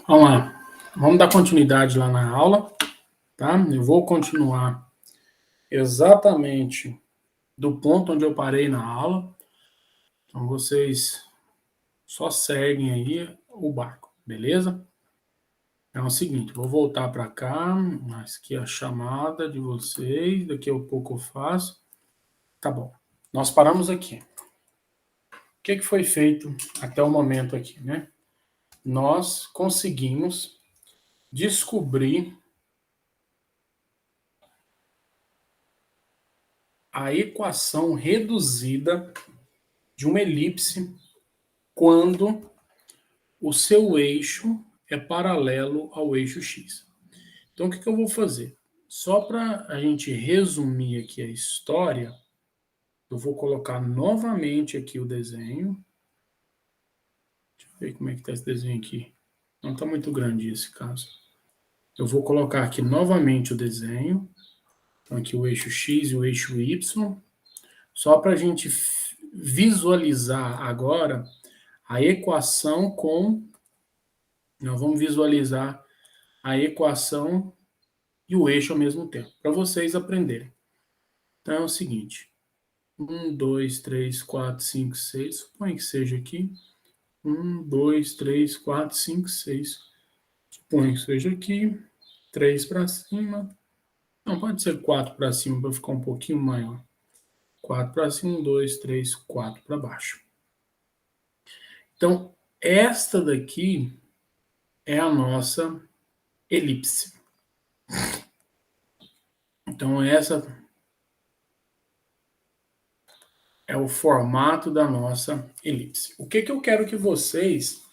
Vamos lá. Vamos dar continuidade lá na aula, tá? Eu vou continuar exatamente do ponto onde eu parei na aula. Então vocês só seguem aí o barco, beleza? Então é o seguinte, vou voltar para cá, mas aqui a chamada de vocês, daqui a pouco eu faço. Tá bom. Nós paramos aqui. O que foi feito até o momento aqui, né? Nós conseguimos descobrir a equação reduzida de uma elipse quando o seu eixo é paralelo ao eixo x. Então, o que eu vou fazer? Só para a gente resumir aqui a história, eu vou colocar novamente aqui o desenho. Deixa eu ver como é que está esse desenho aqui. Não está muito grande esse caso. Eu vou colocar aqui novamente o desenho. Então, aqui o eixo x e o eixo y. Só para a gente visualizar agora a equação com... Nós vamos visualizar a equação e o eixo ao mesmo tempo, para vocês aprenderem. Então é o seguinte: 1, 2, 3, 4, 5, 6, suponha que seja aqui. 1, 2, 3, 4, 5, 6. Suponha que seja aqui. 3 para cima. Não, pode ser 4 para cima para ficar um pouquinho maior. 4 para cima, 1, 2, 3, 4 para baixo. Então, esta daqui é a nossa elipse. Então, essa é o formato da nossa elipse. O que eu quero que vocês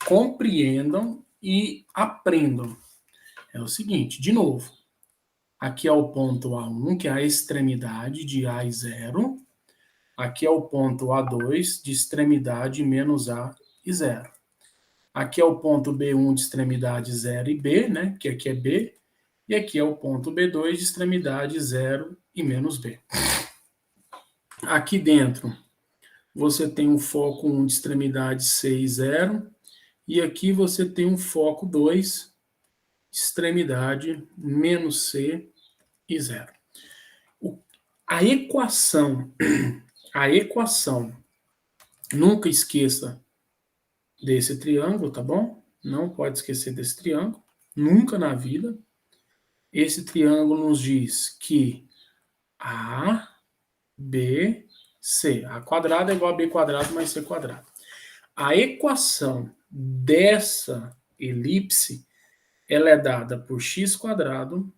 compreendam e aprendam é o seguinte, de novo, aqui é o ponto A1, que é a extremidade de A e 0, aqui é o ponto A2, de extremidade menos A e 0. Aqui é o ponto B1 de extremidade 0 e B, né, que aqui é B, e aqui é o ponto B2 de extremidade 0 e menos B. Aqui dentro, você tem um foco 1 de extremidade C e 0, e aqui você tem um foco 2, extremidade menos C e 0. A equação, nunca esqueça desse triângulo, tá bom? Não pode esquecer desse triângulo, nunca na vida. Esse triângulo nos diz que A, B, C. A quadrado é igual a B quadrado mais C quadrado. A equação dessa elipse, ela é dada por x quadrado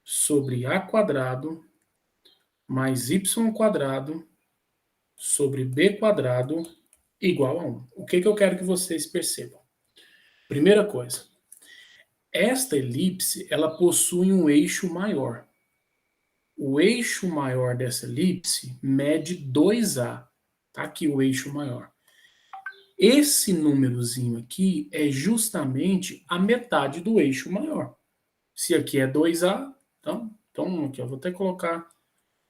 sobre a quadrado mais y quadrado sobre b quadrado igual a 1. O que eu quero que vocês percebam? Primeira coisa, esta elipse, ela possui um eixo maior. O eixo maior dessa elipse mede 2A. Tá aqui o eixo maior. Esse númerozinho aqui é justamente a metade do eixo maior. Se aqui é 2A, então aqui eu vou até colocar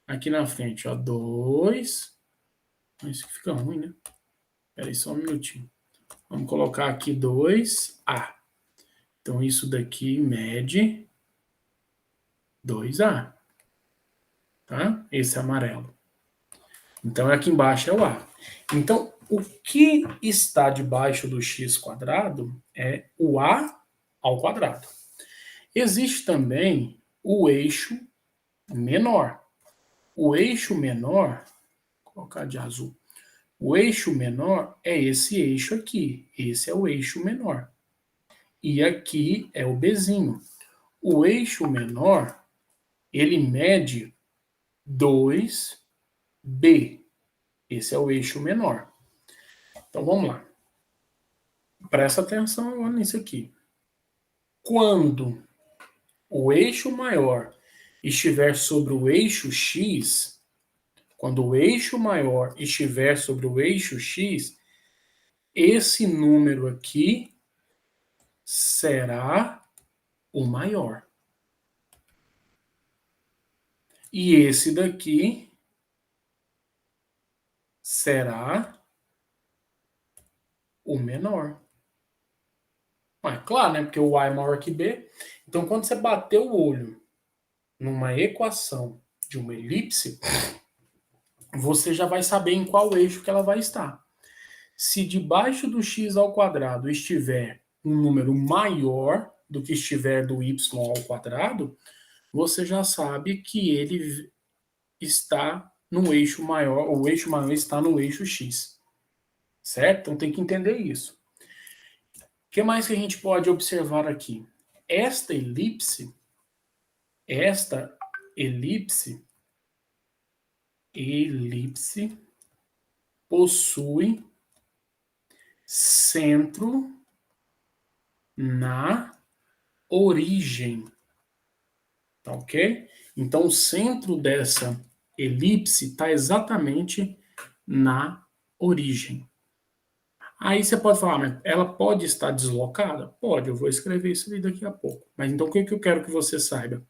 aqui na frente, ó, 2. Isso fica ruim, né? Espera aí só um minutinho. Vamos colocar aqui 2A. Então isso daqui mede 2A. Tá? Esse é amarelo. Então aqui embaixo é o A. Então, o que está debaixo do x quadrado é o A ao quadrado. Existe também o eixo menor. O eixo menor, vou colocar de azul. O eixo menor é esse eixo aqui. Esse é o eixo menor. E aqui é o Bzinho. O eixo menor, ele mede 2B. Esse é o eixo menor. Então vamos lá. Presta atenção agora nisso aqui. Quando o eixo maior estiver sobre o eixo X, quando o eixo maior estiver sobre o eixo X, esse número aqui será o maior. E esse daqui será o menor. Mas claro, né? Porque o A é maior que B. Então, quando você bater o olho numa equação de uma elipse, você já vai saber em qual eixo que ela vai estar. Se debaixo do x ao quadrado estiver um número maior do que estiver do y ao quadrado, você já sabe que ele está no eixo maior, o eixo maior está no eixo x. Certo? Então tem que entender isso. O que mais que a gente pode observar aqui? Esta elipse, esta elipse possui centro na origem, tá ok? Então o centro dessa elipse está exatamente na origem. Aí você pode falar, mas ela pode estar deslocada? Pode, eu vou escrever isso aí daqui a pouco. Mas então o que eu quero que você saiba?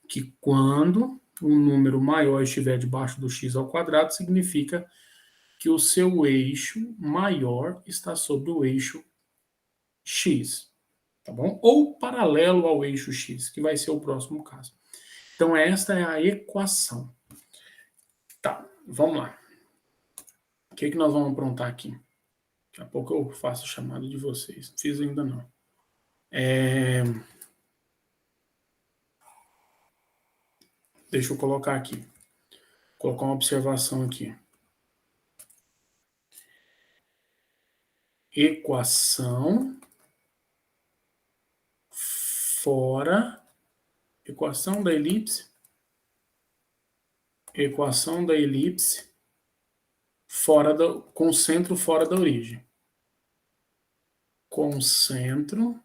Que quando um número maior estiver debaixo do x ao quadrado, significa que o seu eixo maior está sobre o eixo x, tá bom? Ou paralelo ao eixo x, que vai ser o próximo caso. Então esta é a equação. Tá, vamos lá. O que nós vamos aprontar aqui? Daqui a pouco eu faço a chamada de vocês. Não fiz ainda não. Deixa eu colocar aqui. Vou colocar uma observação aqui. Equação fora, equação da elipse fora com centro fora da origem. Com centro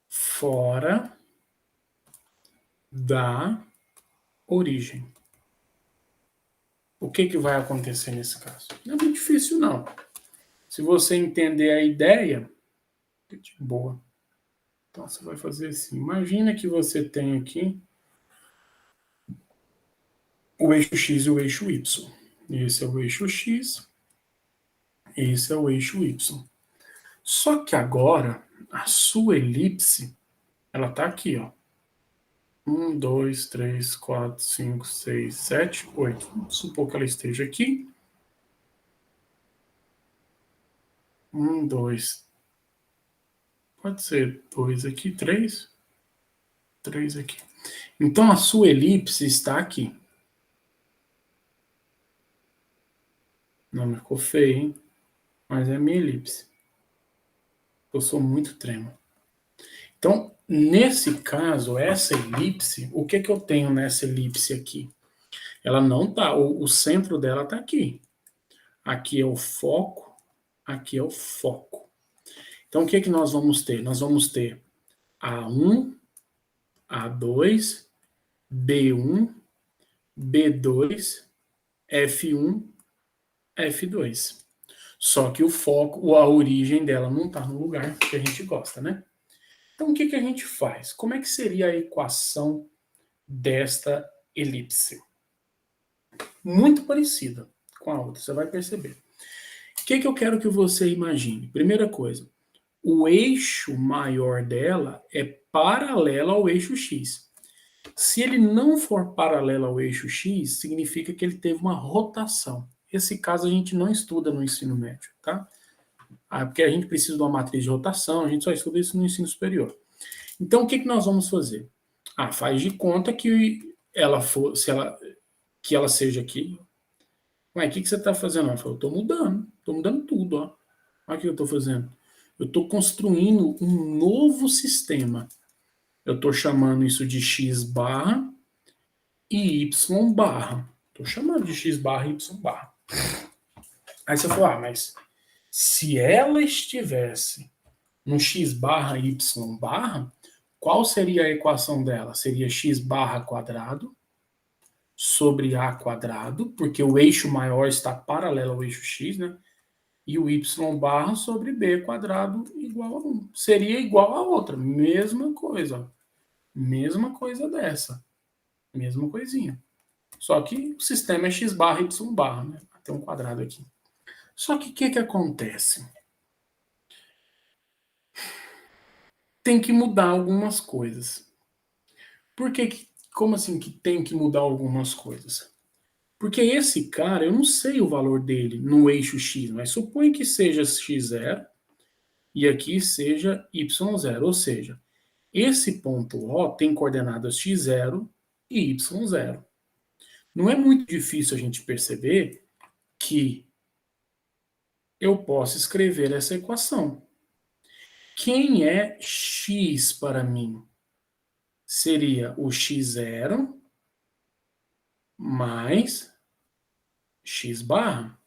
fora da origem. O que vai acontecer nesse caso? Não é muito difícil, não. Se você entender a ideia, é de boa. Então você vai fazer assim. Imagina que você tem aqui o eixo x e o eixo y. Esse é o eixo x, esse é o eixo y. Só que agora, a sua elipse, ela está aqui, ó. 1, 2, 3, 4, 5, 6, 7, 8. Vamos supor que ela esteja aqui. 1, 2. Pode ser 2 aqui, 3. 3 aqui. Então a sua elipse está aqui. Não ficou feio, hein? Mas é a minha elipse. Eu sou muito tremo. Então, nesse caso, essa elipse, o que eu tenho nessa elipse aqui? Ela não tá, o centro dela está aqui. Aqui é o foco, aqui é o foco. Então, o que nós vamos ter? Nós vamos ter A1, A2, B1, B2, F1, F2. Só que o foco, a origem dela não está no lugar que a gente gosta, né? Então, o que a gente faz? Como é que seria a equação desta elipse? Muito parecida com a outra, você vai perceber. O que eu quero que você imagine? Primeira coisa, o eixo maior dela é paralelo ao eixo x. Se ele não for paralelo ao eixo x, significa que ele teve uma rotação. Esse caso a gente não estuda no ensino médio, tá? Porque a gente precisa de uma matriz de rotação, a gente só estuda isso no ensino superior. Então, o que nós vamos fazer? Faz de conta que ela for, que ela seja aqui. Ué, o que você está fazendo? Eu falo, estou mudando tudo, ó. Olha o que eu estou fazendo. Eu estou construindo um novo sistema. Eu estou chamando isso de x barra e y barra. Estou chamando de x barra e y barra. Aí você fala, mas se ela estivesse no x barra y barra, qual seria a equação dela? Seria x barra quadrado sobre a quadrado, porque o eixo maior está paralelo ao eixo x, né? E o y barra sobre b quadrado igual a 1. Seria igual a outra, mesma coisa. Mesma coisa dessa. Mesma coisinha. Só que o sistema é x barra y barra, né? Tem um quadrado aqui. Só que o que acontece? tem que mudar algumas coisas. Como assim que tem que mudar algumas coisas? Porque esse cara, eu não sei o valor dele no eixo x, mas suponha que seja x0 e aqui seja y0, ou seja, esse ponto O tem coordenadas x0 e y0. Não é muito difícil a gente perceber que eu posso escrever essa equação. Quem é x para mim? Seria o x0 mais x barra.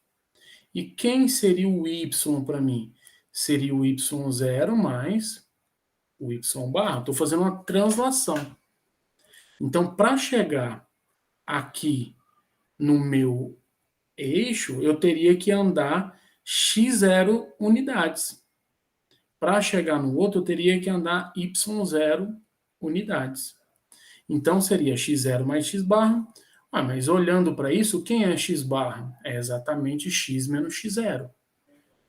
E quem seria o y para mim? Seria o y0 mais o y barra. Estou fazendo uma translação. Então, para chegar aqui no meu eixo, eu teria que andar x0 unidades. Para chegar no outro, eu teria que andar y0 unidades. Então, seria x0 mais x barra. Mas olhando para isso, quem é x barra? É exatamente x menos x0.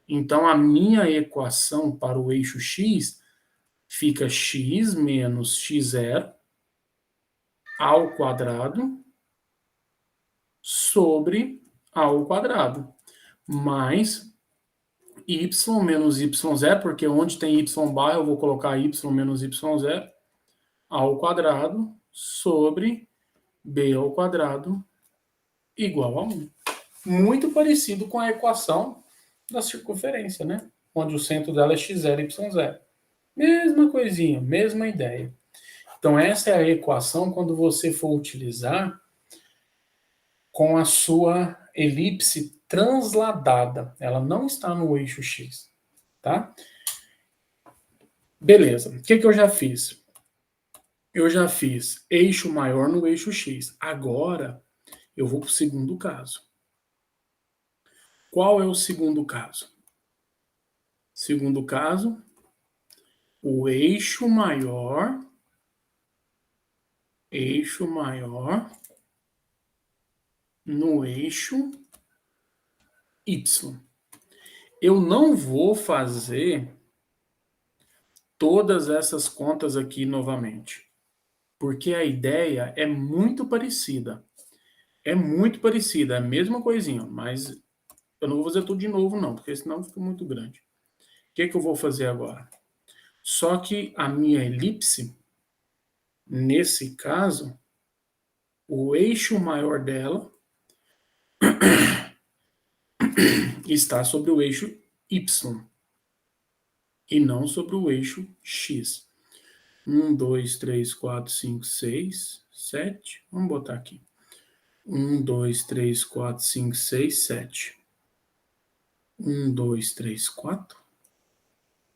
Então, a minha equação para o eixo x fica x menos x0 ao quadrado sobre a ao quadrado, mais y menos y0, porque onde tem y barra eu vou colocar y menos y0 ao quadrado sobre b ao quadrado igual a 1. Muito parecido com a equação da circunferência, né? Onde o centro dela é x0 e y0. Mesma coisinha, mesma ideia. Então, essa é a equação quando você for utilizar com a sua elipse transladada. Ela não está no eixo x, tá? Beleza. O que eu já fiz? Eu já fiz eixo maior no eixo x. Agora, eu vou para o segundo caso. Qual é o segundo caso? Segundo caso, o eixo maior no eixo y. Eu não vou fazer todas essas contas aqui novamente, porque a ideia é muito parecida. É muito parecida, é a mesma coisinha, mas eu não vou fazer tudo de novo não, porque senão fica muito grande. O que eu vou fazer agora? Só que a minha elipse, nesse caso, o eixo maior dela está sobre o eixo y e não sobre o eixo x. 1, 2, 3, 4, 5, 6, 7. Vamos botar aqui. 1, 2, 3, 4, 5, 6, 7. 1, 2, 3, 4.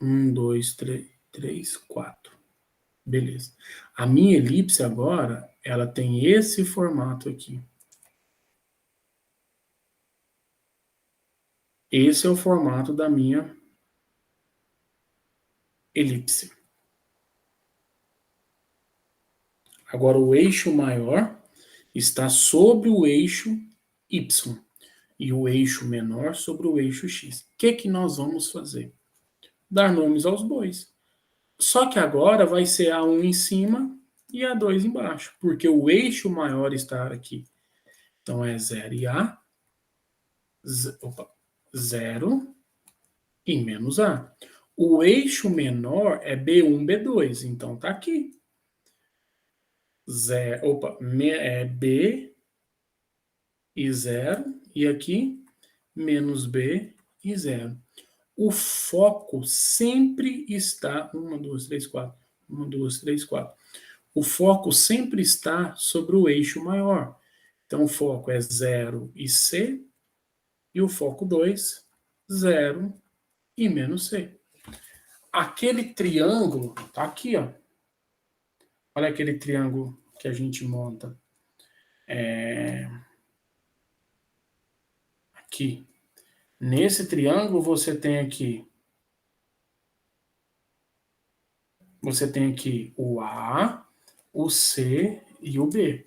1, 2, 3, 4. Beleza. A minha elipse agora, ela tem esse formato aqui. Esse é o formato da minha elipse. Agora, o eixo maior está sobre o eixo y e o eixo menor sobre o eixo x. O que nós vamos fazer? Dar nomes aos bois. Só que agora vai ser A1 em cima e A2 embaixo, porque o eixo maior está aqui. Então, é 0 e A, 0 e menos A. O eixo menor é B1, B2, então tá aqui. B e 0, e aqui menos B e 0. O foco sempre está... 1, 2, 3, 4. 1, 2, 3, 4. O foco sempre está sobre o eixo maior. Então, o foco é 0 e C, e o foco 2, 0 e menos C. Aquele triângulo tá aqui, ó. Olha aquele triângulo que a gente monta. Aqui. Nesse triângulo você tem aqui o A, o C e o B.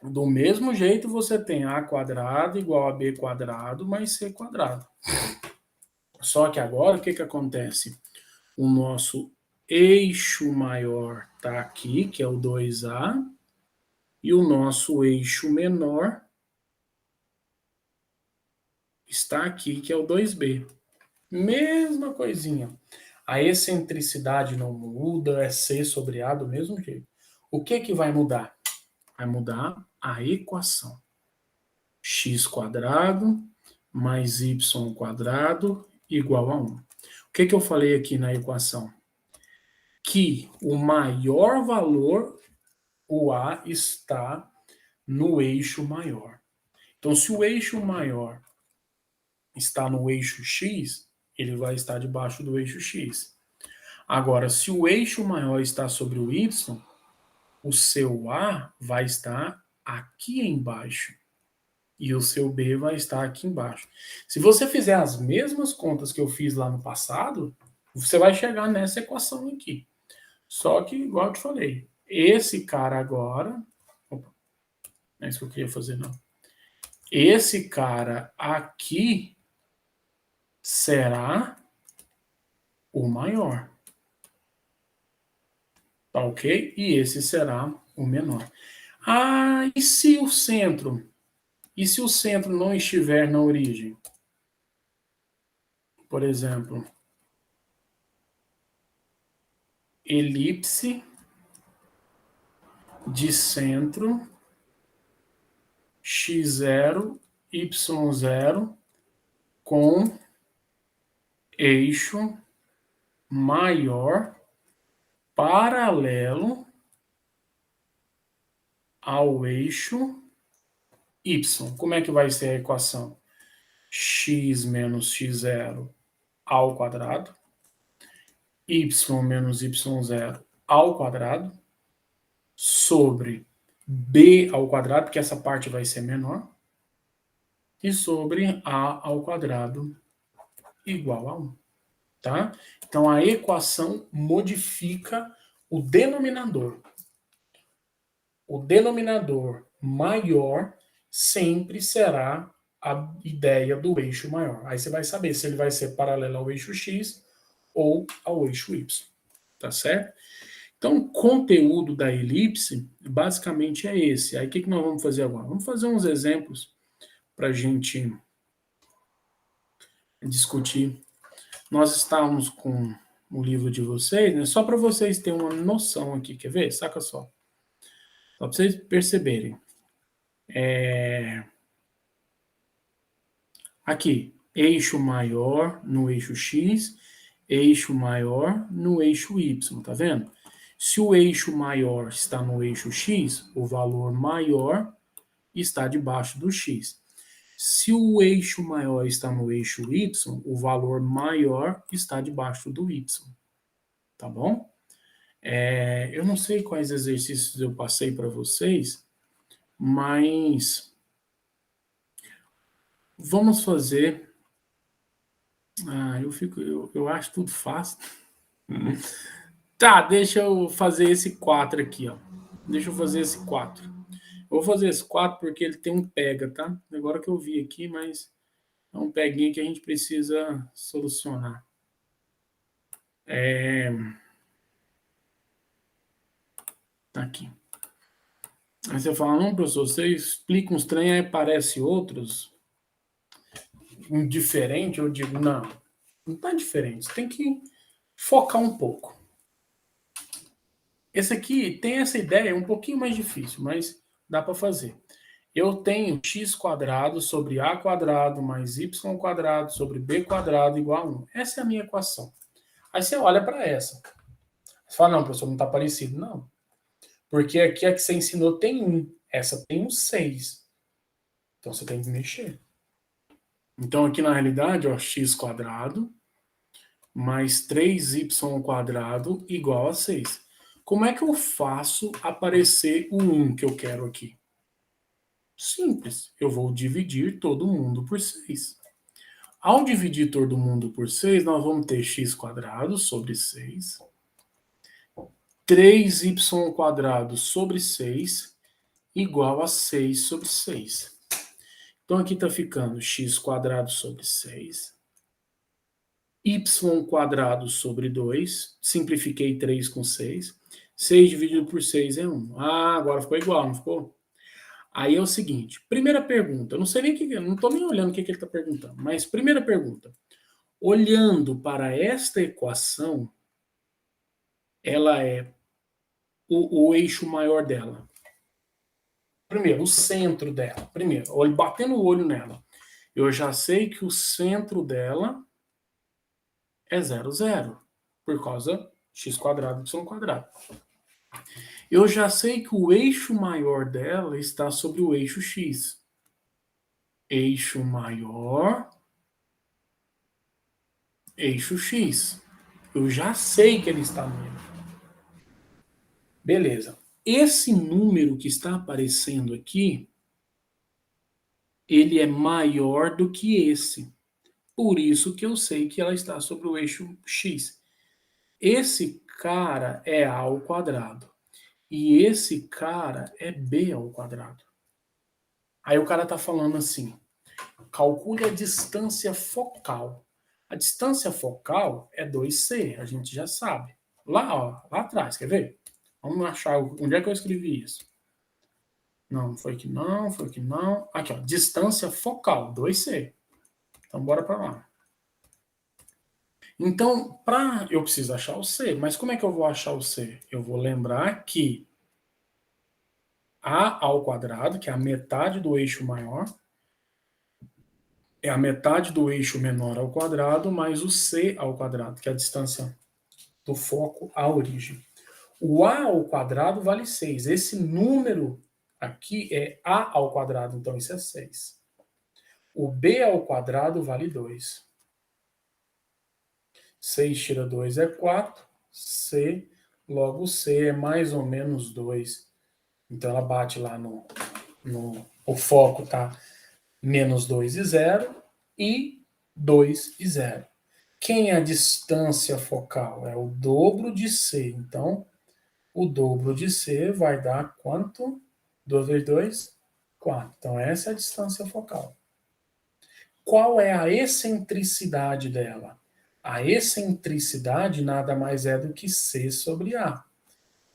Do mesmo jeito você tem A quadrado igual a B quadrado mais C quadrado. Só que agora o que acontece? o nosso eixo maior está aqui, que é o 2A, e o nosso eixo menor está aqui, que é o 2B. Mesma coisinha. A excentricidade não muda, é C sobre A do mesmo jeito. O que que vai mudar? Vai mudar a equação. X quadrado mais y quadrado igual a 1. O que que eu falei aqui na equação? Que o maior valor, o A, está no eixo maior. Então, se o eixo maior está no eixo X, ele vai estar debaixo do eixo X. Agora, se o eixo maior está sobre o Y, o seu A vai estar aqui embaixo. E o seu B vai estar aqui embaixo. Se você fizer as mesmas contas que eu fiz lá no passado, você vai chegar nessa equação aqui. Só que, igual eu te falei, esse cara agora... Opa, não é isso que eu queria fazer, não. Esse cara aqui será o maior. Tá ok? E esse será o menor. Ah, e se o centro? E se o centro não estiver na origem? Por exemplo, elipse de centro x0, y0 com eixo maior paralelo ao eixo y. Como é que vai ser a equação? X menos x0 ao quadrado, y menos y0 ao quadrado, sobre b ao quadrado, porque essa parte vai ser menor, e sobre a ao quadrado igual a 1. Tá? Então, a equação modifica o denominador. O denominador maior sempre será a ideia do eixo maior. Aí você vai saber se ele vai ser paralelo ao eixo X ou ao eixo Y. Tá certo? Então, o conteúdo da elipse basicamente é esse. Aí, o que nós vamos fazer agora? Vamos fazer uns exemplos para a gente discutir. Nós estávamos com o livro de vocês, né? Só para vocês terem uma noção aqui, quer ver? Saca só. Só para vocês perceberem. Aqui, eixo maior no eixo X, eixo maior no eixo Y, tá vendo? Se o eixo maior está no eixo X, o valor maior está debaixo do X. Se o eixo maior está no eixo Y, o valor maior está debaixo do Y. Tá bom? Eu não sei quais exercícios eu passei para vocês, mas vamos fazer. Eu acho tudo fácil. Tá, deixa eu fazer esse 4 aqui, ó. Deixa eu fazer esse 4. Eu vou fazer esse 4 porque ele tem um pega, tá? Agora que eu vi aqui, mas é um peguinha que a gente precisa solucionar. Tá aqui. Aí você fala, não, professor, você explica uns trem, aí parece outros. Diferente, eu digo, não, não tá diferente. Você tem que focar um pouco. Esse aqui tem essa ideia, é um pouquinho mais difícil, mas dá para fazer. Eu tenho x quadrado sobre a quadrado mais y quadrado sobre b quadrado igual a 1. Essa é a minha equação. Aí você olha para essa. Você fala, não, professor, não está parecido. Não. Porque aqui a que você ensinou tem 1. Essa tem um 6. Então você tem que mexer. Então aqui na realidade, ó, x quadrado mais 3y quadrado igual a 6. Como é que eu faço aparecer o 1 que eu quero aqui? Simples. Eu vou dividir todo mundo por 6. Ao dividir todo mundo por 6, nós vamos ter x quadrado sobre 6, 3y quadrado sobre 6, igual a 6 sobre 6. Então aqui está ficando x quadrado sobre 6, y quadrado sobre 2, simplifiquei 3 com 6, 6 dividido por 6 é 1. Ah, agora ficou igual, não ficou? Aí é o seguinte, primeira pergunta, eu não sei nem que, não estou nem olhando o que ele está perguntando, mas primeira pergunta, olhando para esta equação, ela é o eixo maior dela. Primeiro, o centro dela. Primeiro, batendo o olho nela, eu já sei que o centro dela é 0, 0, por causa x quadrado, y quadrado. Eu já sei que o eixo maior dela está sobre o eixo x. Eixo maior, eixo x. Eu já sei que ele está no eixo. Beleza. Esse número que está aparecendo aqui, ele é maior do que esse. Por isso que eu sei que ela está sobre o eixo x. Esse cara é a ao quadrado. E esse cara é b ao quadrado. Aí o cara está falando assim, calcule a distância focal. A distância focal é 2c, a gente já sabe. Lá, ó, lá atrás, quer ver? Vamos achar onde é que eu escrevi isso. Não, foi aqui não, foi aqui não. Aqui, ó, distância focal, 2c. Então, bora para lá. Então, eu preciso achar o c, mas como é que eu vou achar o c? Eu vou lembrar que a ao quadrado, que é a metade do eixo maior, é a metade do eixo menor ao quadrado, mais o c ao quadrado, que é a distância do foco à origem. O a ao quadrado vale 6. Esse número aqui é a ao quadrado, então isso é 6. O b ao quadrado vale 2. 6 tira 2 é 4. C, logo C é mais ou menos 2. Então ela bate lá o foco tá menos 2 e 0 e 2 e 0. Quem é a distância focal? É o dobro de C. Então, o dobro de C vai dar quanto? 2 vezes 2? 4. Então, essa é a distância focal. Qual é a excentricidade dela? A excentricidade nada mais é do que C sobre A.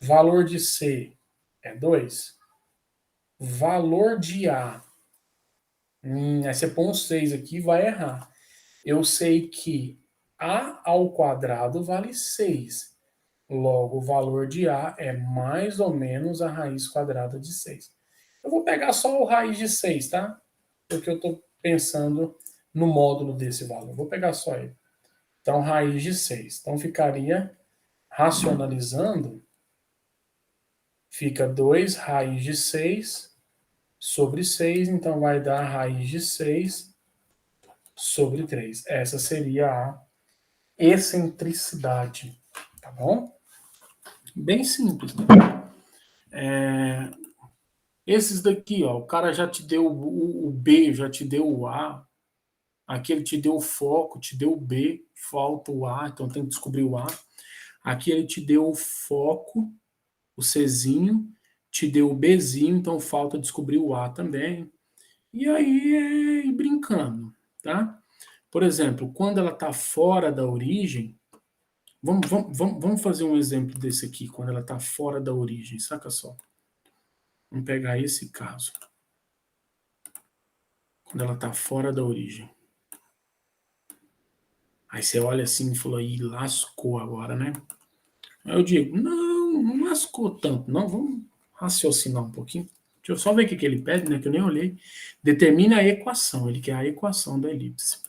Valor de C é 2. Valor de A. Aí você põe um 6 aqui e vai errar. Eu sei que A ao quadrado vale 6. Logo, o valor de A é mais ou menos a raiz quadrada de 6. Eu vou pegar só o raiz de 6, tá? Porque eu estou pensando no módulo desse valor. Vou pegar só ele. Então, raiz de 6. Então, ficaria, racionalizando, fica 2 raiz de 6 sobre 6. Então, vai dar raiz de 6 sobre 3. Essa seria a excentricidade. Tá bom? Bem simples, né? Esses daqui, ó, o cara já te deu o B, já te deu o A. Aqui ele te deu o foco, te deu o B, falta o A, então tem que descobrir o A. Aqui ele te deu o foco, o Czinho, te deu o Bzinho, então falta descobrir o A também. E aí é ir brincando, tá? Por exemplo, quando ela está fora da origem, vamos fazer um exemplo desse aqui, quando ela está fora da origem, saca só. Vamos pegar esse caso. Quando ela está fora da origem. Aí você olha assim e falou, aí lascou agora, né? Aí eu digo, não lascou tanto, não, vamos raciocinar um pouquinho. Deixa eu só ver o que ele pede, né, que eu nem olhei. Determina a equação, ele quer a equação da elipse.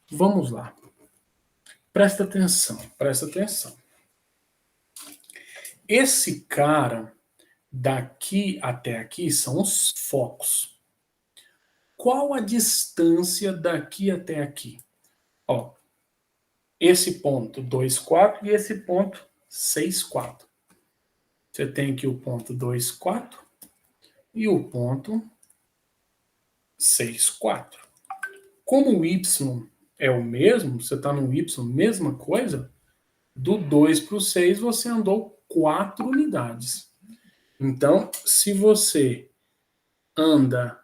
Vamos lá. Presta atenção, presta atenção. Esse cara, daqui até aqui, são os focos. Qual a distância daqui até aqui? Ó, esse ponto 2, 4 e esse ponto 6, 4. Você tem aqui o ponto 2, 4 e o ponto 6, 4. Como o y é o mesmo, você está no y, mesma coisa, do 2 para o 6 você andou 4 unidades. Então, se você anda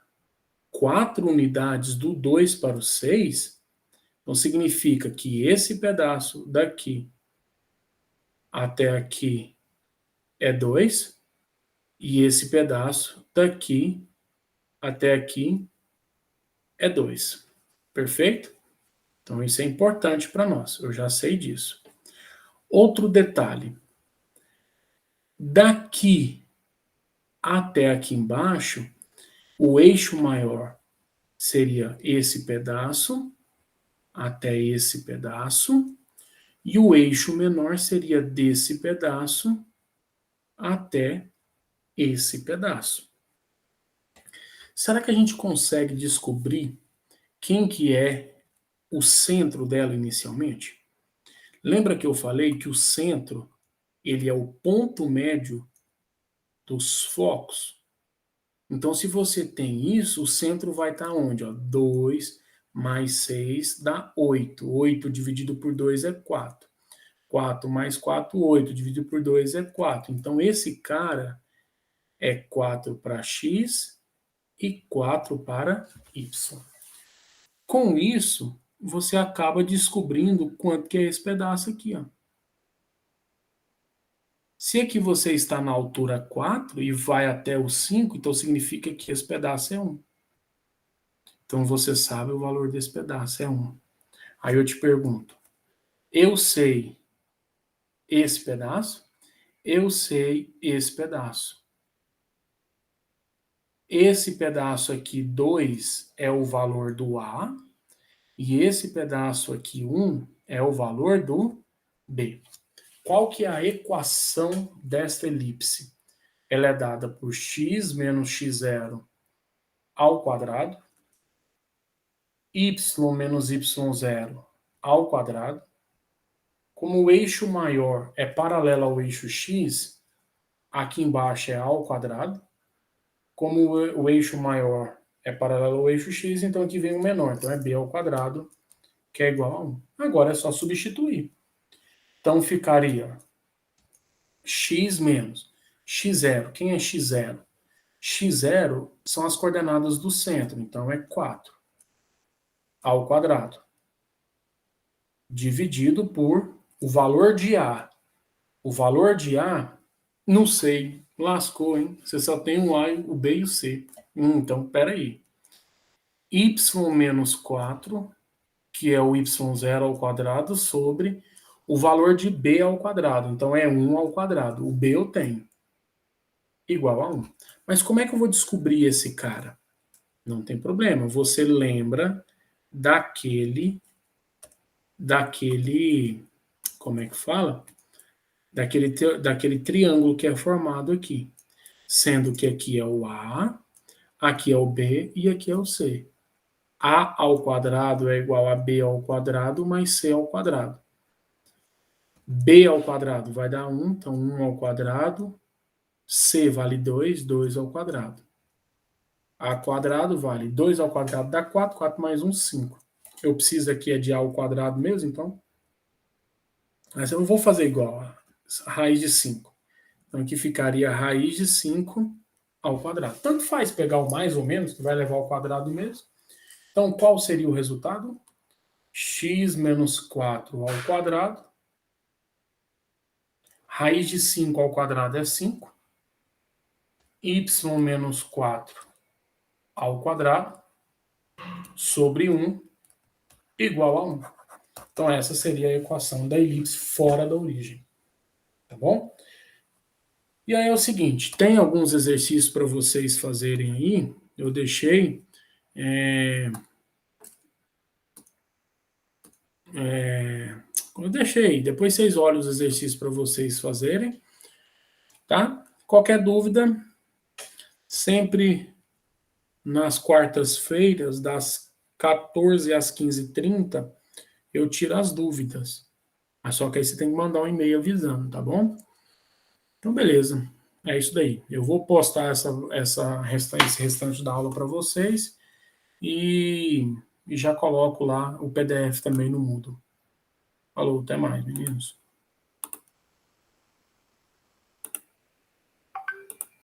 4 unidades do 2 para o 6, Então, significa que esse pedaço daqui até aqui é 2, e esse pedaço daqui até aqui é 2. Perfeito? Então, isso é importante para nós, eu já sei disso. Outro detalhe. Daqui até aqui embaixo, o eixo maior seria esse pedaço, até esse pedaço, e o eixo menor seria desse pedaço até esse pedaço. Será que a gente consegue descobrir quem que é o centro dela inicialmente? Lembra que eu falei que o centro, ele é o ponto médio dos focos? Então, se você tem isso, o centro vai estar onde? 2 mais 6 dá 8. 8 dividido por 2 é 4. 4 mais 4, 8. Dividido por 2 é 4. Então, esse cara é 4 para x e 4 para y. Com isso, você acaba descobrindo quanto que é esse pedaço aqui, ó. Se aqui você está na altura 4 e vai até o 5, então significa que esse pedaço é 1. Então você sabe o valor desse pedaço, é 1. Aí eu te pergunto, eu sei esse pedaço? Eu sei esse pedaço. Esse pedaço aqui, 2, é o valor do A, e esse pedaço aqui, 1, é o valor do B. Qual que é a equação desta elipse? Ela é dada por x menos x0 ao quadrado, y menos y0 ao quadrado. Como o eixo maior é paralelo ao eixo x, aqui embaixo é a ao quadrado. Como o eixo maior é paralelo ao eixo x, então aqui vem o menor, então é b ao quadrado, que é igual a 1. Agora é só substituir. Então ficaria x menos x0. Quem é x0? X0 são as coordenadas do centro, então é 4 ao quadrado, dividido por o valor de A. O valor de A, não sei, lascou, hein? Você só tem o A, o B e o C. Então, peraí. Y menos 4, que é o y0 ao quadrado, sobre o valor de B ao quadrado. Então, é 1 ao quadrado. O B eu tenho. Igual a 1. Mas como é que eu vou descobrir esse cara? Não tem problema. Você lembra daquele, como é que fala? Daquele triângulo que é formado aqui. Sendo que aqui é o A, aqui é o B e aqui é o C. A ao quadrado é igual a B ao quadrado mais C ao quadrado. B ao quadrado vai dar 1, então 1 ao quadrado. C vale 2, 2 ao quadrado. A quadrado vale 2 ao quadrado dá 4, 4 mais 1, 5. Eu preciso aqui é de A ao quadrado mesmo, então. Mas eu não vou fazer igual a raiz de 5. Então aqui ficaria a raiz de 5 ao quadrado. Tanto faz pegar o mais ou menos, que vai levar ao quadrado mesmo. Então qual seria o resultado? X menos 4 ao quadrado. Raiz de 5 ao quadrado é 5. Y menos 4 ao quadrado sobre 1 igual a 1. Então essa seria a equação da elipse fora da origem. Tá bom? E aí é o seguinte, tem alguns exercícios para vocês fazerem aí. Eu deixei... depois vocês olham os exercícios para vocês fazerem. Tá? Qualquer dúvida, sempre nas quartas-feiras, das 14 às 15h30, eu tiro as dúvidas. Mas só que aí você tem que mandar um e-mail avisando, tá bom? Então, beleza. É isso daí. Eu vou postar esse restante da aula para vocês e já coloco lá o PDF também no Moodle. Falou, até mais, meninos.